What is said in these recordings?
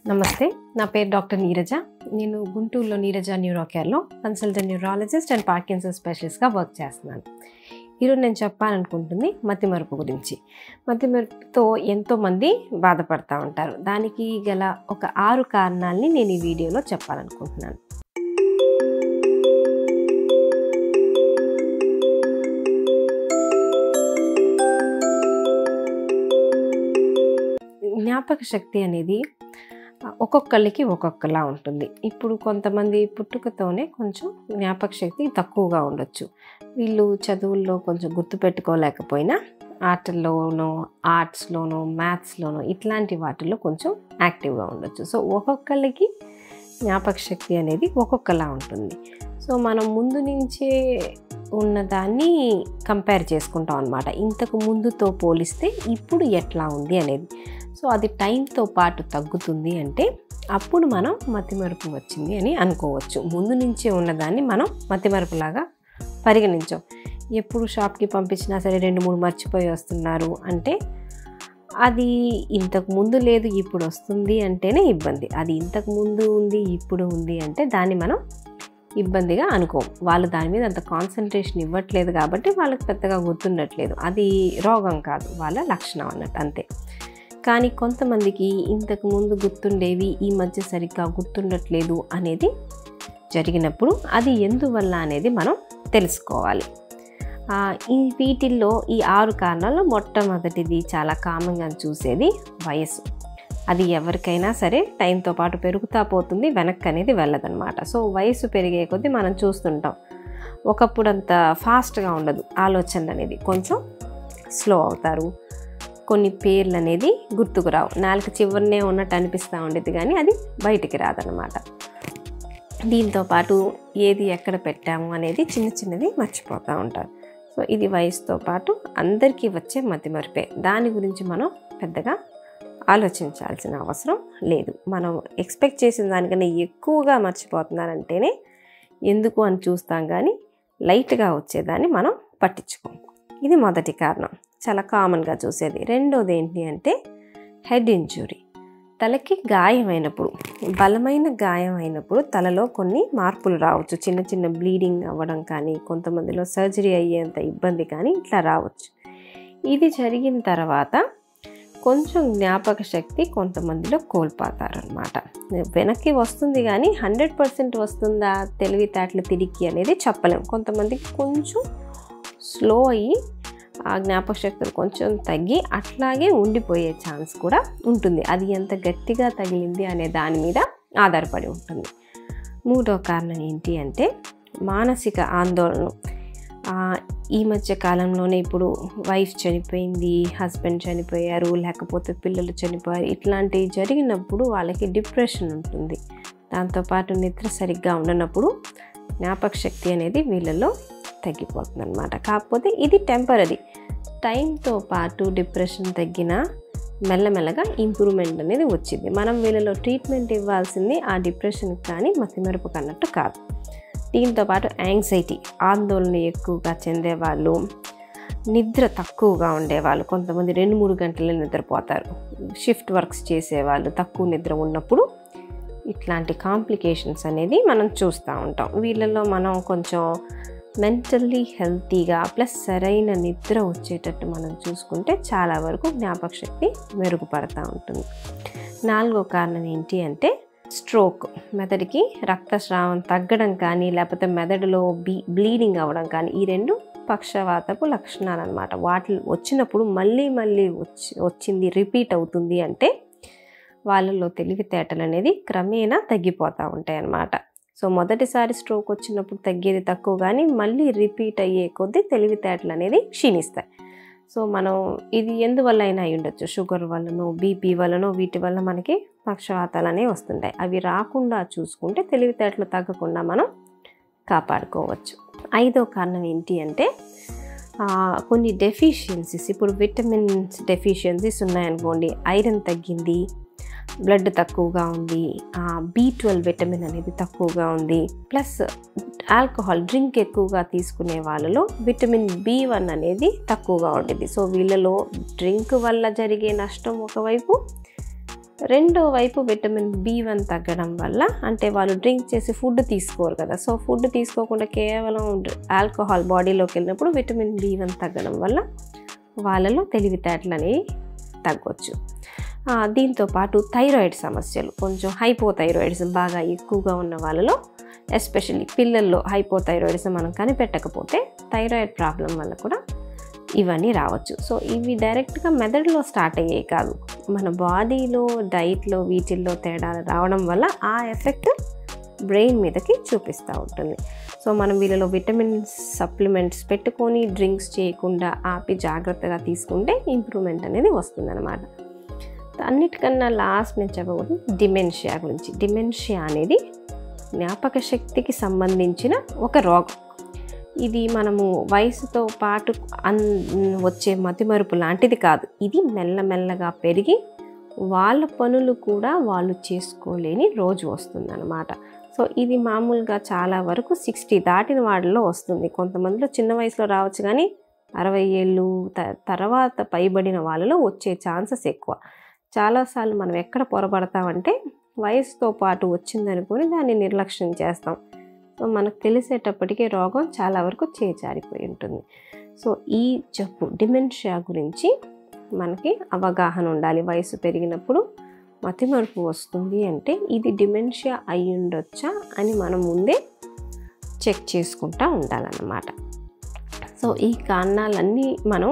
నమస్తే, నా పేరు డాక్టర్ నీరజ. నేను గుంటూరులో నీరజ న్యూరోకేర్లో కన్సల్టెంట్ న్యూరాలజిస్ట్ అండ్ పార్కిన్సన్ స్పెషలిస్ట్గా వర్క్ చేస్తున్నాను. ఈరోజు నేను చెప్పాలనుకుంటుంది మతిమరుపు గురించి. మతిమరుపుతో ఎంతోమంది బాధపడుతూ ఉంటారు. దానికి గల ఒక 6 కారణాలని నేను ఈ వీడియోలో చెప్పాలనుకుంటున్నాను. జ్ఞాపక శక్తి అనేది ఒక్కొక్కరికి ఒక్కొక్కలా ఉంటుంది. ఇప్పుడు కొంతమంది పుట్టుకతోనే కొంచెం జ్ఞాపక శక్తి తక్కువగా ఉండొచ్చు. వీళ్ళు చదువుల్లో కొంచెం గుర్తుపెట్టుకోలేకపోయినా ఆటల్లోనో, ఆర్ట్స్లోనో, మ్యాథ్స్లోనో ఇట్లాంటి వాటిల్లో కొంచెం యాక్టివ్గా ఉండొచ్చు. సో ఒక్కొక్కరికి జ్ఞాపక శక్తి అనేది ఒక్కొక్కలా ఉంటుంది. సో మనం ముందు నుంచే ఉన్నదాన్ని కంపేర్ చేసుకుంటాం అన్నమాట. ఇంతకు ముందుతో పోలిస్తే ఇప్పుడు ఎట్లా ఉంది అనేది. సో అది టైంతో పాటు తగ్గుతుంది అంటే అప్పుడు మనం మతిమరుపు వచ్చింది అని అనుకోవచ్చు. ముందు నుంచే ఉన్నదాన్ని మనం మతిమరుపులాగా పరిగణించాం. ఎప్పుడు షాప్కి పంపించినా సరే 2-3 మర్చిపోయి వస్తున్నారు అంటే అది ఇంతకు ముందు లేదు ఇప్పుడు వస్తుంది అంటేనే ఇబ్బంది. అది ఇంతకు ముందు ఉంది ఇప్పుడు ఉంది అంటే దాన్ని మనం ఇబ్బందిగా అనుకోం. వాళ్ళు దాని మీద అంత కాన్సన్ట్రేషన్ ఇవ్వట్లేదు కాబట్టి వాళ్ళకి పెద్దగా గుర్తుండట్లేదు. అది రోగం కాదు, వాళ్ళ లక్షణం అన్నట్టు అంతే. కానీ కొంతమందికి ఇంతకు ముందు గుర్తుండేవి ఈ మధ్య సరిగ్గా గుర్తుండట్లేదు అనేది జరిగినప్పుడు అది ఎందువల్ల అనేది మనం తెలుసుకోవాలి. వీటిల్లో ఈ 6 కారణాల్లో మొట్టమొదటిది చాలా కామన్గా చూసేది వయసు. అది ఎవరికైనా సరే టైంతో పాటు పెరుగుతూ పోతుంది, వెనక్కి అనేది వెళ్ళదన్నమాట. సో వయసు పెరిగే కొద్దీ మనం చూస్తుంటాం ఒకప్పుడు అంత ఫాస్ట్గా ఉండదు, ఆలోచనలు అనేది కొంచెం స్లో అవుతారు. కొన్ని పేర్లు అనేది గుర్తుకు రావు, నాలుగు చివరినే ఉన్నట్టు అనిపిస్తూ ఉండేది కానీ అది బయటికి రాదనమాట. దీంతోపాటు ఏది ఎక్కడ పెట్టాము అనేది చిన్నది మర్చిపోతూ ఉంటారు. సో ఇది వయసుతో పాటు అందరికీ వచ్చే మతిమరుపే. దాని గురించి మనం పెద్దగా ఆలోచించాల్సిన అవసరం లేదు. మనం ఎక్స్పెక్ట్ చేసిన దానికన్నా ఎక్కువగా మర్చిపోతున్నారంటేనే ఎందుకు అని చూస్తాం కానీ లైట్గా వచ్చేదాన్ని మనం పట్టించుకోం. ఇది మొదటి కారణం, చాలా కామన్గా చూసేది. రెండోది ఏంటి అంటే హెడ్ ఇంజురీ. తలకి గాయం అయినప్పుడు, బలమైన గాయం అయినప్పుడు తలలో కొన్ని మార్పులు రావచ్చు. చిన్న బ్లీడింగ్ అవ్వడం కానీ, కొంతమందిలో సర్జరీ అయ్యేంత ఇబ్బంది కానీ ఇట్లా రావచ్చు. ఇది జరిగిన తర్వాత కొంచెం జ్ఞాపక శక్తి కొంతమందిలో కోల్పోతారనమాట. వెనక్కి వస్తుంది కానీ 100% వస్తుందా తెలివితేటలు తిరిగి అనేది చెప్పలేం. కొంతమందికి కొంచెం స్లో అయ్యి ఆ జ్ఞాపక శక్తులు కొంచెం తగ్గి అట్లాగే ఉండిపోయే ఛాన్స్ కూడా ఉంటుంది. అది ఎంత గట్టిగా తగిలింది అనే దాని మీద ఆధారపడి ఉంటుంది. మూడో కారణం ఏంటి అంటే మానసిక ఆందోళన. ఈ మధ్య కాలంలోనే ఇప్పుడు వైఫ్ చనిపోయింది, హస్బెండ్ చనిపోయారు, లేకపోతే పిల్లలు చనిపోయారు, ఇట్లాంటివి జరిగినప్పుడు వాళ్ళకి డిప్రెషన్ ఉంటుంది. దాంతోపాటు నిద్ర సరిగ్గా ఉండనప్పుడు జ్ఞాపక శక్తి అనేది వీళ్ళలో తగ్గిపోతుంది అన్నమాట. కాకపోతే ఇది టెంపరీ. టైంతో పాటు డిప్రెషన్ తగ్గినా మెల్లమెల్లగా ఇంప్రూవ్మెంట్ అనేది వచ్చింది. మనం వీళ్ళలో ట్రీట్మెంట్ ఇవ్వాల్సింది ఆ డిప్రెషన్కి కానీ మతిమరుపు కన్నట్టు కాదు. దీంతోపాటు యాంగ్జైటీ, ఆందోళన ఎక్కువగా చెందేవాళ్ళు, నిద్ర తక్కువగా ఉండేవాళ్ళు, కొంతమంది 2-3 గంటలే నిద్రపోతారు, షిఫ్ట్ వర్క్స్ చేసేవాళ్ళు, తక్కువ నిద్ర ఉన్నప్పుడు ఇట్లాంటి కాంప్లికేషన్స్ అనేది మనం చూస్తూ ఉంటాం. వీళ్ళలో మనం కొంచెం మెంటల్లీ హెల్తీగా ప్లస్ సరైన నిద్ర వచ్చేటట్టు మనం చూసుకుంటే చాలా వరకు జ్ఞాపక శక్తి మెరుగుపడతా ఉంటుంది. 4వ కారణం ఏంటి అంటే స్ట్రోక్. మెదడుకి రక్తస్రావం తగ్గడం కానీ లేకపోతే మెదడులో బ్లీడింగ్ అవ్వడం కానీ, ఈ 2 పక్షవాతపు లక్షణాలు అన్నమాట. వాటి వచ్చినప్పుడు మళ్ళీ వచ్చింది రిపీట్ అవుతుంది అంటే వాళ్ళలో తెలివితేటలు అనేది క్రమేణా తగ్గిపోతూ ఉంటాయి అన్నమాట. సో మొదటిసారి స్ట్రోక్ వచ్చినప్పుడు తగ్గేది తక్కువ కానీ మళ్ళీ రిపీట్ అయ్యే కొద్దీ తెలివితేటలు అనేది క్షీణిస్తాయి. సో మనం ఇది ఎందువల్ల అయినా అయి ఉండొచ్చు, షుగర్ వల్లనో, బీపీ వల్లనో, వీటి వల్ల మనకి పక్షవాతాలు అనేవి వస్తుంటాయి. అవి రాకుండా చూసుకుంటే తెలివితేటలు తగ్గకుండా మనం కాపాడుకోవచ్చు. 5వ కారణం ఏంటి అంటే కొన్ని డెఫిషియన్సీస్. ఇప్పుడు విటమిన్స్ డెఫిషియన్సీస్ ఉన్నాయనుకోండి, ఐరన్ తగ్గింది, బ్లడ్ తక్కువగా ఉంది, B12 విటమిన్ అనేది తక్కువగా ఉంది, ప్లస్ ఆల్కహాల్ డ్రింక్ ఎక్కువగా తీసుకునే వాళ్ళలో విటమిన్ B1 అనేది తక్కువగా ఉండేది. సో వీళ్ళలో డ్రింక్ వల్ల జరిగే నష్టం ఒకవైపు, రెండో వైపు విటమిన్ B1 తగ్గడం వల్ల, అంటే వాళ్ళు డ్రింక్ చేసి ఫుడ్ తీసుకోరు కదా, సో ఫుడ్ తీసుకోకుండా కేవలం ఆల్కహాల్ బాడీలోకి వెళ్ళినప్పుడు విటమిన్ B1 తగ్గడం వల్ల వాళ్ళలో తెలివితేటలు అనేవి తగ్గొచ్చు. దీంతోపాటు థైరాయిడ్ సమస్యలు, కొంచెం హైపోథైరాయిడిజం బాగా ఎక్కువగా ఉన్న వాళ్ళలో, ఎస్పెషల్లీ పిల్లల్లో హైపోథైరాయిడిజం మనం కనిపెట్టకపోతే థైరాయిడ్ ప్రాబ్లం వల్ల కూడా ఇవన్నీ రావచ్చు. సో ఇవి డైరెక్ట్గా మెదడులో స్టార్ట్ అయ్యేవి కాదు, మన బాడీలో డైట్లో వీటిల్లో తేడాలు రావడం వల్ల ఆ ఎఫెక్ట్ బ్రెయిన్ మీదకి చూపిస్తూ ఉంటుంది. సో మనం వీళ్ళలో విటమిన్ సప్లిమెంట్స్ పెట్టుకొని డ్రింక్స్ చేయకుండా ఆపి జాగ్రత్తగా తీసుకుంటే ఇంప్రూవ్మెంట్ అనేది వస్తుందన్నమాట. అన్నిటికన్నా లాస్ట్ నేను చెప్పబోతుంది డిమెన్షియా గురించి. డిమెన్షియా అనేది జ్ఞాపక శక్తికి సంబంధించిన ఒక రోగం. ఇది మనము వయసుతో పాటు వచ్చే మతిమరుపు లాంటిది కాదు. ఇది మెల్లమెల్లగా పెరిగి వాళ్ళ పనులు కూడా వాళ్ళు చేసుకోలేని రోజు వస్తుందన్నమాట. సో ఇది మామూలుగా చాలా వరకు 60 దాటిన వాళ్ళలో వస్తుంది. కొంతమందిలో చిన్న వయసులో రావచ్చు, కానీ 60 ఏళ్ళు తర్వాత పైబడిన వాళ్ళలో వచ్చే ఛాన్సెస్ ఎక్కువ. చాలాసార్లు మనం ఎక్కడ పొరపడతామంటే వయసుతో పాటు వచ్చిందనుకొని దాన్ని నిర్లక్ష్యం చేస్తాం. సో మనకు తెలిసేటప్పటికీ రోగం చాలా వరకు చేజారిపోయి ఉంటుంది. సో ఈ జబ్బు డిమెన్షియా గురించి మనకి అవగాహన ఉండాలి. వయసు పెరిగినప్పుడు మతిమరుపు వస్తుంది అంటే ఇది డిమెన్షియా అయి ఉండొచ్చా అని మనం ముందే చెక్ చేసుకుంటూ ఉండాలన్నమాట. సో ఈ కారణాలన్నీ మనం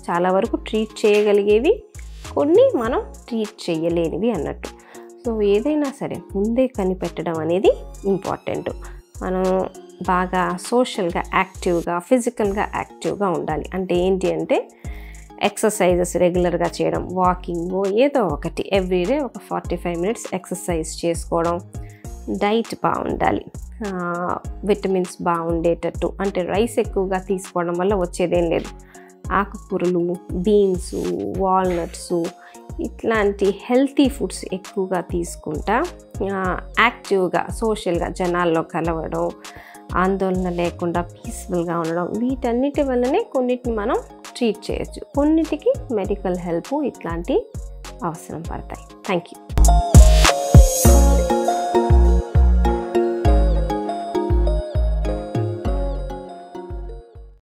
చాలా వరకు ట్రీట్ చేయగలిగేవి, కొన్ని మనం ట్రీట్ చేయలేనివి అన్నట్టు. సో ఏదైనా సరే ముందే కనిపెట్టడం అనేది ఇంపార్టెంట్. మనం బాగా సోషల్గా యాక్టివ్గా, ఫిజికల్గా యాక్టివ్గా ఉండాలి. అంటే ఏంటి అంటే ఎక్సర్సైజెస్ రెగ్యులర్గా చేయడం, వాకింగ్ ఏదో ఒకటి ఎవ్రీడే ఒక 45 మినిట్స్ ఎక్సర్సైజ్ చేసుకోవడం, డైట్ బాగుండాలి, విటమిన్స్ బాగుండేటట్టు. అంటే రైస్ ఎక్కువగా తీసుకోవడం వల్ల వచ్చేదేం లేదు. ఆకుకూరలు, బీన్స్, వాల్నట్స్ ఇట్లాంటి హెల్తీ ఫుడ్స్ ఎక్కువగా తీసుకుంటా యాక్టివ్గా సోషల్గా జనాల్లో కలవడం, ఆందోళన లేకుండా పీస్ఫుల్గా ఉండడం, వీటన్నిటి వల్లనే కొన్నిటిని మనం ట్రీట్ చేయొచ్చు. కొన్నిటికి మెడికల్ హెల్ప్ ఇట్లాంటి అవసరం పడతాయి. Thank you.